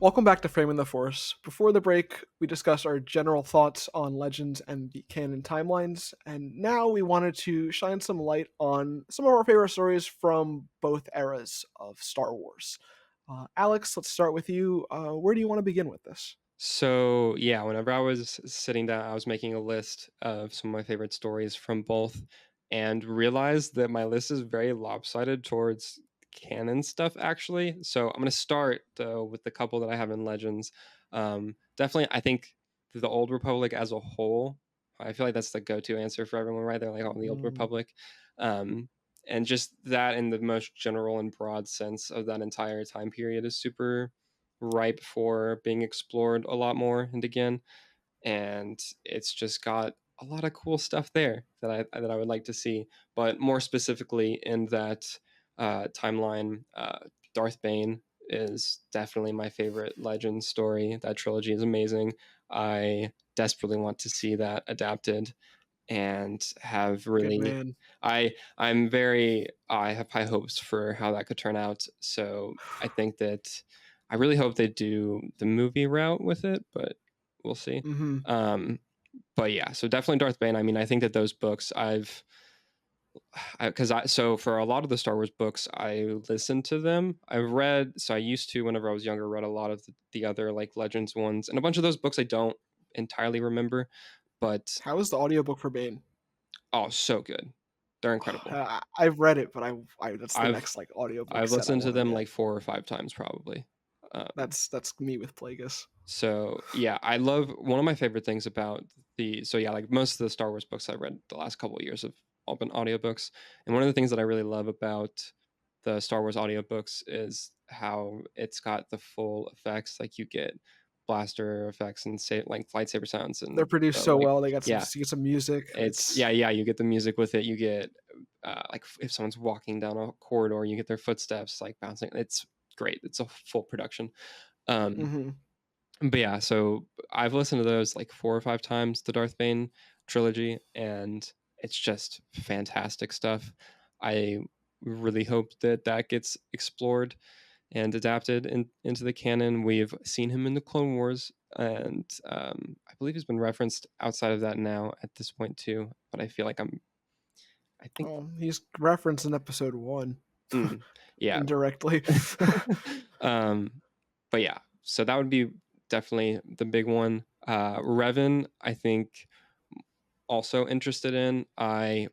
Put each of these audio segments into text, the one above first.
Welcome back to Framing the Force. Before the break, we discussed our general thoughts on Legends and the canon timelines, and now we wanted to shine some light on some of our favorite stories from both eras of Star Wars. Alex, let's start with you. Where do you want to begin with this? So yeah, whenever I was sitting down, I was making a list of some of my favorite stories from both, and realized that my list is very lopsided towards canon stuff actually. So I'm gonna start though with the couple that I have in Legends. Definitely, I think the Old Republic as a whole. I feel like that's the go-to answer for everyone, right? They're like, "Oh, the Old Mm, Republic," um, and just that in the most general and broad sense of that entire time period is super ripe for being explored a lot more and again. And it's just got a lot of cool stuff there that I would like to see. But more specifically in that timeline, Darth Bane is definitely my favorite Legend story. That trilogy is amazing. I desperately want to see that adapted and have good really man. I have high hopes for how that could turn out. So I think that I really hope they do the movie route with it, but we'll see. hmm Um, but yeah, so definitely Darth Bane. I mean, I think that those books because so for a lot of the Star Wars books, I listened to them. I've read, so I used to whenever I was younger, read a lot of the other like Legends ones, and a bunch of those books I don't entirely remember, but How is the audiobook for Bane? oh, so good. They're incredible. I've read it, but I that's the I've next like audiobook I've set I listened to want to them get. like 4 or 5 times probably. Um, That's me with Plagueis. so yeah, I love one of my favorite things about yeah, like most of the Star Wars books I read the last couple of years have all been audiobooks. And one of the things that I really love about the Star Wars audiobooks is how it's got the full effects. Like you get blaster effects and say like lightsaber sounds They're and produced so like well. They got some yeah, you get some music. it's It's yeah, you get the music with it. You get like if someone's walking down a corridor, you get their footsteps like bouncing. It's great. It's a full production. Um, mhm. but yeah, so I've listened to those like 4 or 5 times, the Darth Bane trilogy, and it's just fantastic stuff. I really hope that that gets explored and adapted into the canon. We've seen him in the Clone Wars, and I believe he's been referenced outside of that now at this point too. But I feel like I think, Oh, he's referenced in episode one mm, yeah. indirectly. um, but yeah, so that would be definitely the big one. Revan, I think, also interested in.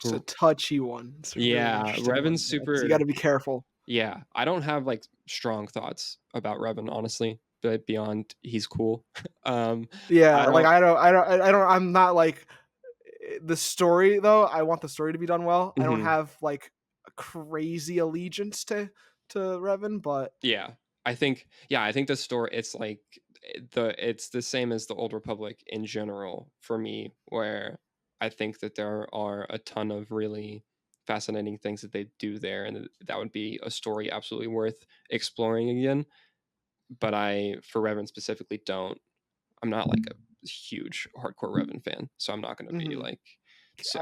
It's a touchy one. It's a really Yeah, interesting Revan's one because you got super. to be careful. Yeah, I don't have like strong thoughts about Revan, honestly, but beyond he's cool. I Yeah, like don't. I'm not like the story though. I want the story to be done well. I don't Mhm. have like a crazy allegiance to Revan, but Yeah, I think the story it's like it's the same as the Old Republic in general for me, where I think that there are a ton of really fascinating things that they do there, and that would be a story absolutely worth exploring again. But I, for Revan specifically, don't. I'm not like a huge hardcore Revan fan, so I'm not going to be mhm. like. So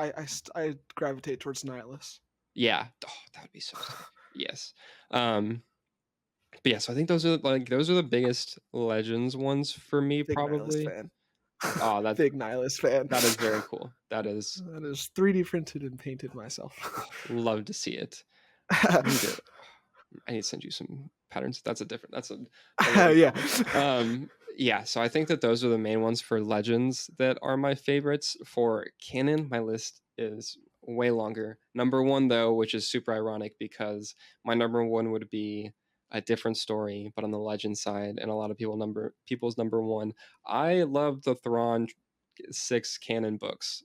I gravitate towards Nihilus. yeah, oh, that would be so sick. Yes. Um, But yeah, so I think those are the biggest Legends ones for me, Big Nihilus probably. fan. Oh, Big Nihilus fan. that is very cool. That is That is 3D printed and painted myself. oh, love to see it. I need to I need to send you some patterns. That's a later Yeah. topic. Yeah, so I think that those are the main ones for Legends that are my favorites. For canon, my list is way longer. Number one though, which is super ironic because my number one would be a different story, but on the legend side, and a lot of people's number one. I love the Thrawn 6 canon books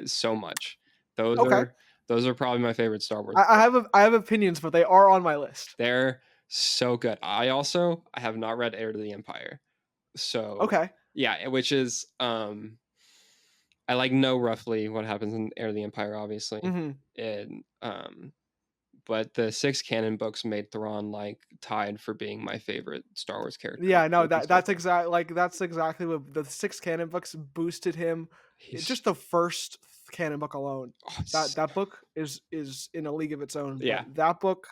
so much. Those Okay. are those are probably my favorite Star Wars books. I have opinions, but they are on my list. They're so good. I have not read Heir to the Empire. So, Okay. yeah, which is I like know roughly what happens in Heir to the Empire obviously. hmm And but the 6 canon books made Thrawn like tied for being my favorite Star Wars character Yeah, no, books so far. that's exactly what the six canon books boosted him. He's Just the first canon book alone. oh, That book is in a league of its own. yeah. But that book,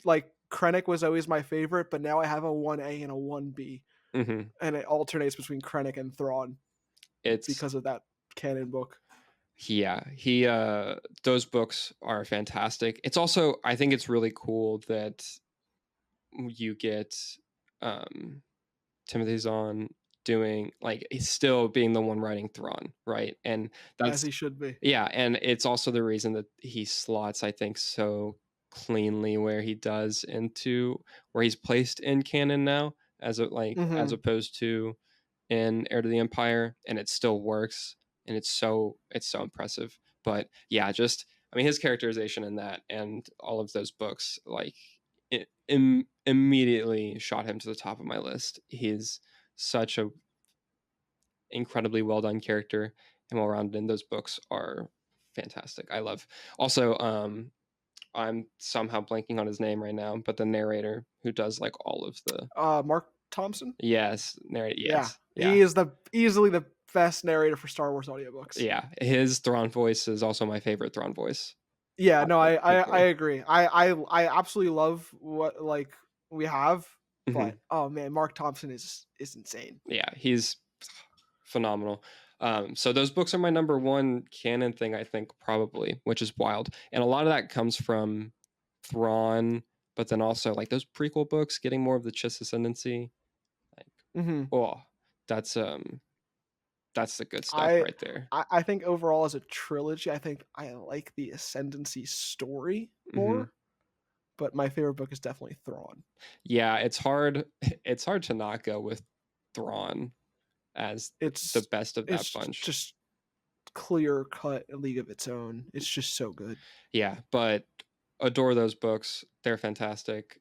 like Krennic was always my favorite, but now I have a 1A and a 1B. Mhm. and it alternates between Krennic and Thrawn It's because of that canon book. yeah, those books are fantastic. It's also I think it's really cool that you get, um, Timothy Zahn doing like, he's still being the one writing Thrawn, right? And As that's he should be. yeah, and it's also the reason that he slots, I think, so cleanly where he does into where he's placed in canon now as Mhm. opposed to in Heir to the Empire, and it still works, and it's so impressive. But yeah, just I mean his characterization in that and all of those books, like it immediately shot him to the top of my list. He's such a incredibly well done character and well rounded, and those books are fantastic. I love also I'm somehow blanking on his name right now, but the narrator who does like all of the Mark Thompson? yes, narrate Yeah. yes, yeah. He is the easily the best narrator for Star Wars audiobooks. Yeah, his Thrawn voice is also my favorite Thrawn voice. Yeah, no, I Easily. agree. I absolutely love what, like, we have, but, Mhm. oh, man, Mark Thompson is insane. Yeah, he's phenomenal. So those books are my number one canon thing, I think, probably, which is wild. And a lot of that comes from Thrawn, but then also like those prequel books, getting more of the Chiss ascendancy. Like, Mhm. oh, that's that's the good stuff I right there. I think overall as a trilogy, I think I like the Ascendancy story Hmm. more, but my favorite book is definitely Thrawn. Yeah, it's hard. It's hard to not go with Thrawn as the It's best of that it's bunch. just clear cut, a league of its own. It's just so good. Yeah, but adore those books. They're fantastic.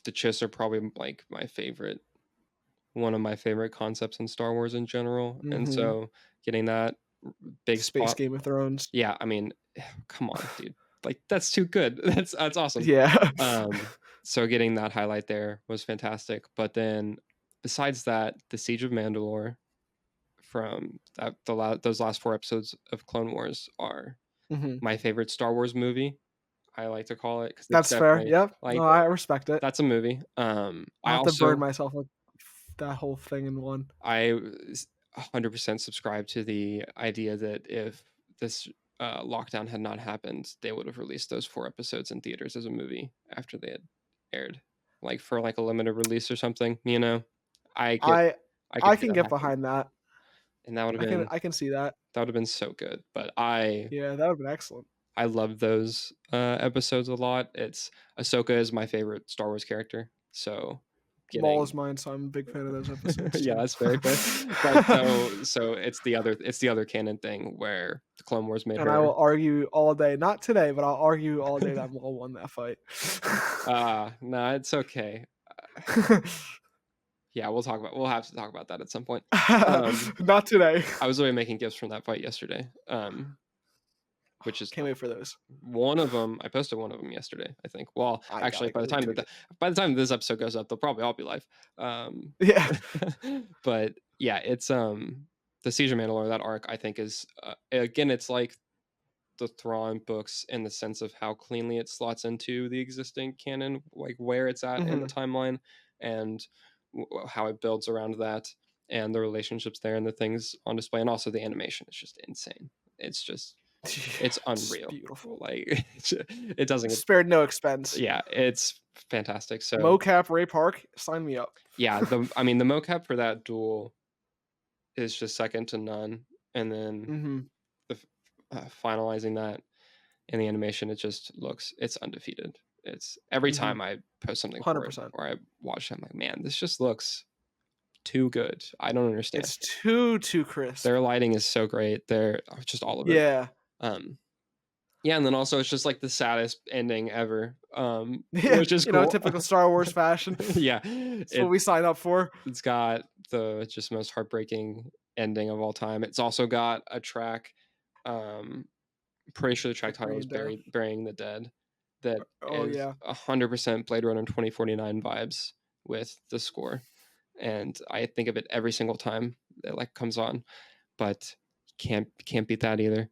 The Chiss are probably like my favorite, one of my favorite concepts in Star Wars in general, and Mhm. so getting that big Space spot, Game of Thrones. yeah, I mean, come on, dude, like that's too good. That's awesome. Yeah. Um, so getting that highlight there was fantastic. But then besides that, the Siege of Mandalore from those last 4 episodes of Clone Wars are Mhm. my favorite Star Wars movie. I like to call it because it's That's fair. definitely Yep. No, like I respect it. that's a movie. I'll I have to burn also myself with that whole thing in one. 100% subscribe to the idea that if this lockdown had not happened, they would have released those 4 episodes in theaters as a movie after they had aired, like for like a limited release or something. I could I I could I see can that get happen, behind that. and that would have I can been I can see that. so good. But I Yeah, that would've been excellent. I love those episodes a lot. It's Ahsoka is my favorite Star Wars character, so Maul is getting mine, so I'm a big fan of those episodes yeah, too. that's very fair. But so it's the other canon thing where the Clone Wars made And I will her. argue all day, not today, but I'll argue all day that Maul won that fight. No, it's okay. Uh, yeah, we'll have to talk about that at some point. Um, Not today. I was already making gifts from that fight yesterday. Which is Can't wait for those. one of them. I posted one of them yesterday, I think. Well, I actually, gotta go retweet it. by the time this episode goes up, they'll probably all be live. Yeah. But yeah, it's the Siege of Mandalore. That arc, I think, is again, it's like the Thrawn books in the sense of how cleanly it slots into the existing canon, like where it's at in the Mhm. timeline, and how it builds around that, and the relationships there, and the things on display, and also the animation is just insane. It's just Yeah, it's it's unreal. beautiful. Like it doesn't get Spared no expense. yeah, it's fantastic. So Mocap Ray Park, sign me up. yeah, the I mean the mocap for that duel is just second to none, and then Mhm. the finalizing that in the animation, it just looks it's undefeated. It's every Mhm. time I post something for it 100%. or I watch it, I'm like, man, this just looks too good. I don't understand. It's too crisp. Their lighting is so great. They're just all of it. Yeah. Um, yeah, and then also it's just like the saddest ending ever, Yeah, which is cool. typical Star Wars fashion. Yeah, It's what we sign up for. it's got the just most heartbreaking ending of all time. It's also got a track. Um, pretty sure the For track title is brain death. "Burying the Dead." That Oh, is yeah. 100% Blade Runner 2049 vibes with the score, and I think of it every single time it like comes on. But can't beat that either.